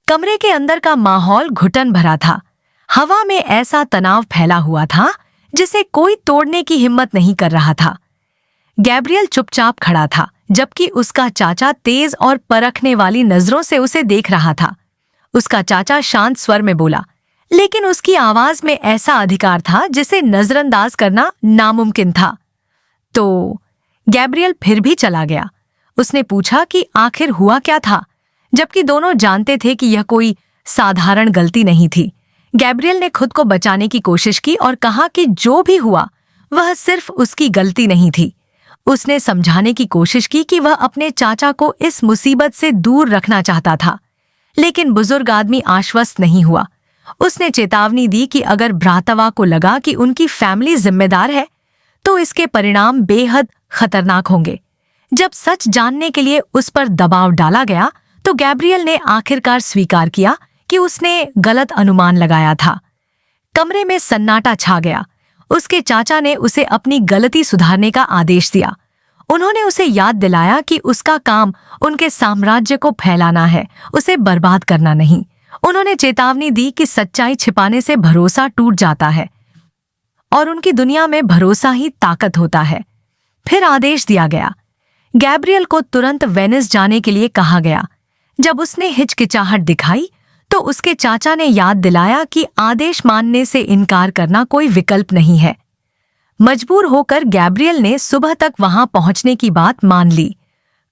कमरे के अंदर का माहौल घुटन भरा था। हवा में ऐसा तनाव फैला हुआ था जिसे कोई तोड़ने की हिम्मत नहीं कर रहा था। गैब्रियल चुपचाप खड़ा था, जबकि उसका चाचा तेज और परखने वाली नजरों से उसे देख रहा था। उसका चाचा शांत स्वर में बोला, लेकिन उसकी आवाज में ऐसा अधिकार था जिसे नजरअंदाज करना नामुमकिन था। तो गैब्रियल फिर भी चला गया। उसने पूछा कि आखिर हुआ क्या था, जबकि दोनों जानते थे कि यह कोई साधारण गलती नहीं थी। गैब्रियल ने खुद को बचाने की कोशिश की और कहा कि जो भी हुआ वह सिर्फ उसकी गलती नहीं थी। उसने समझाने की कोशिश की कि वह अपने चाचा को इस मुसीबत से दूर रखना चाहता था, लेकिन बुजुर्ग आदमी आश्वस्त नहीं हुआ। उसने चेतावनी दी कि अगर भ्रातवा को लगा कि उनकी फैमिली जिम्मेदार है तो इसके परिणाम बेहद खतरनाक होंगे। जब सच जानने के लिए उस पर दबाव डाला गया तो गैब्रियल ने आखिरकार स्वीकार किया कि उसने गलत अनुमान लगाया था। कमरे में सन्नाटा छा गया। उसके चाचा ने उसे अपनी गलती सुधारने का आदेश दिया। उन्होंने उसे याद दिलाया कि उसका काम उनके साम्राज्य को फैलाना है, उसे बर्बाद करना नहीं। उन्होंने चेतावनी दी कि सच्चाई छिपाने से भरोसा टूट जाता है और उनकी दुनिया में भरोसा ही ताकत होता है। फिर आदेश दिया गया। गैब्रियल को तुरंत वेनिस जाने के लिए कहा गया। जब उसने हिचकिचाहट दिखाई तो उसके चाचा ने याद दिलाया कि आदेश मानने से इनकार करना कोई विकल्प नहीं है। मजबूर होकर गैब्रियल ने सुबह तक वहां पहुंचने की बात मान ली।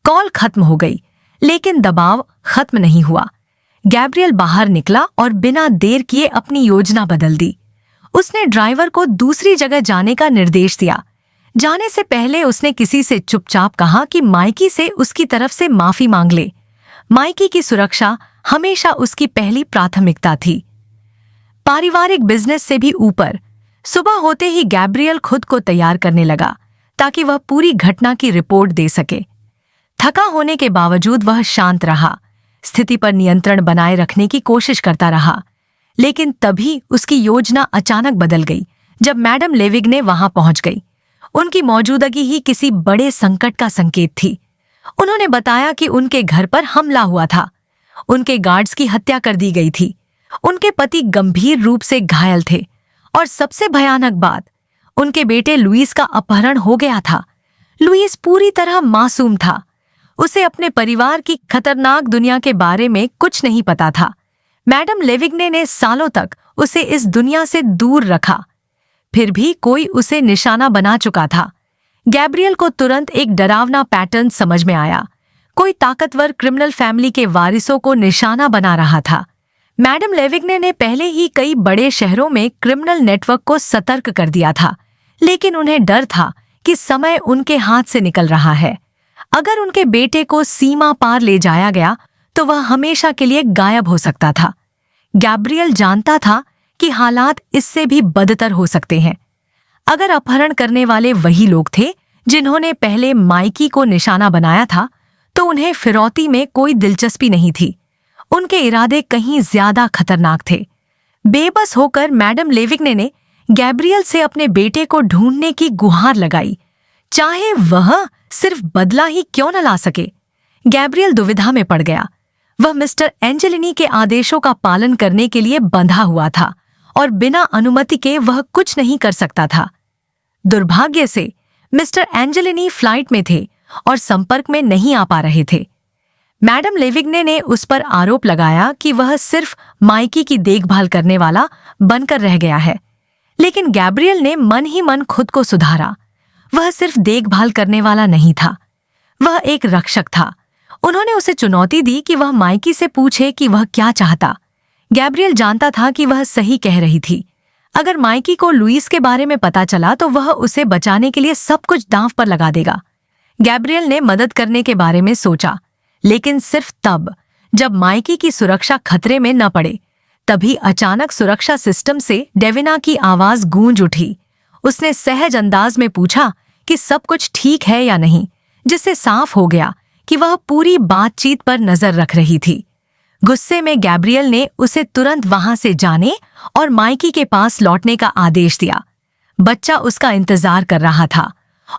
कॉल खत्म हो गई, लेकिन दबाव खत्म नहीं हुआ। गैब्रियल बाहर निकला और बिना देर किए अपनी योजना बदल दी। उसने ड्राइवर को दूसरी जगह जाने का निर्देश दिया। जाने से पहले उसने किसी से चुपचाप कहा कि माइकी से उसकी तरफ से माफी मांग ले। माइकी की सुरक्षा हमेशा उसकी पहली प्राथमिकता थी, पारिवारिक बिजनेस से भी ऊपर। सुबह होते ही गैब्रियल खुद को तैयार करने लगा ताकि वह पूरी घटना की रिपोर्ट दे सके। थका होने के बावजूद वह शांत रहा, स्थिति पर नियंत्रण बनाए रखने की कोशिश करता रहा। लेकिन तभी उसकी योजना अचानक बदल गई जब मैडम लेविग्ने वहां पहुंच गई। उनकी मौजूदगी ही किसी बड़े संकट का संकेत थी। उन्होंने बताया कि उनके घर पर हमला हुआ था। उनके गार्ड्स की हत्या कर दी गई थी। उनके पति गंभीर रूप से घायल थे और सबसे भयानक बात, उनके बेटे लुइस का अपहरण हो गया था। लुइस पूरी तरह मासूम था। उसे अपने परिवार की खतरनाक दुनिया के बारे में कुछ नहीं पता था। मैडम लेविग्ने ने सालों तक उसे इस दुनिया से दूर रखा, फिर भी कोई उसे निशाना बना चुका था। गैब्रियल को तुरंत एक डरावना पैटर्न समझ में आया। कोई ताकतवर क्रिमिनल फैमिली के वारिसों को निशाना बना रहा था। मैडम लेविग्ने ने पहले ही कई बड़े शहरों में क्रिमिनल नेटवर्क को सतर्क कर दिया था, लेकिन उन्हें डर था कि समय उनके हाथ से निकल रहा है। अगर उनके बेटे को सीमा पार ले जाया गया तो वह हमेशा के लिए गायब हो सकता था। गैब्रियल जानता था कि हालात इससे भी बदतर हो सकते हैं। अगर अपहरण करने वाले वही लोग थे जिन्होंने पहले माइकी को निशाना बनाया था, तो उन्हें फिरौती में कोई दिलचस्पी नहीं थी। उनके इरादे कहीं ज्यादा खतरनाक थे। बेबस होकर मैडम लेविग्ने ने गैब्रियल से अपने बेटे को ढूंढने की गुहार लगाई, चाहे वह सिर्फ बदला ही क्यों न ला सके। गैब्रियल दुविधा में पड़ गया। वह मिस्टर एंजेलिनी के आदेशों का पालन करने के लिए बंधा हुआ था और बिना अनुमति के वह कुछ नहीं कर सकता था। दुर्भाग्य से मिस्टर एंजेलिनी फ्लाइट में थे और संपर्क में नहीं आ पा रहे थे। मैडम लेविग्ने ने उस पर आरोप लगाया कि वह सिर्फ माइकी की देखभाल करने वाला बनकर रह गया है, लेकिन गैब्रियल ने मन ही मन खुद को सुधारा। वह सिर्फ देखभाल करने वाला नहीं था, वह एक रक्षक था। उन्होंने उसे चुनौती दी कि वह माइकी से पूछे कि वह क्या चाहता। गैब्रियल जानता था कि वह सही कह रही थी। अगर माइकी को लुइस के बारे में पता चला तो वह उसे बचाने के लिए सब कुछ दांव पर लगा देगा। गैब्रियल ने मदद करने के बारे में सोचा, लेकिन सिर्फ तब जब माइकी की सुरक्षा खतरे में न पड़े। तभी अचानक सुरक्षा सिस्टम से डेविना की आवाज गूंज उठी। उसने सहज अंदाज में पूछा कि सब कुछ ठीक है या नहीं, जिससे साफ हो गया कि वह पूरी बातचीत पर नजर रख रही थी। गुस्से में गैब्रियल ने उसे तुरंत वहां से जाने और माइकी के पास लौटने का आदेश दिया। बच्चा उसका इंतजार कर रहा था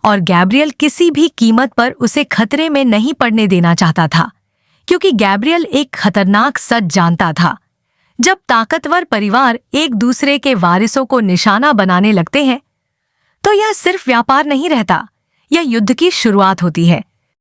और गैब्रियल किसी भी कीमत पर उसे खतरे में नहीं पड़ने देना चाहता था। क्योंकि गैब्रियल एक खतरनाक सच जानता था। जब ताकतवर परिवार एक दूसरे के वारिसों को निशाना बनाने लगते हैं तो यह सिर्फ व्यापार नहीं रहता, यह युद्ध की शुरुआत होती है।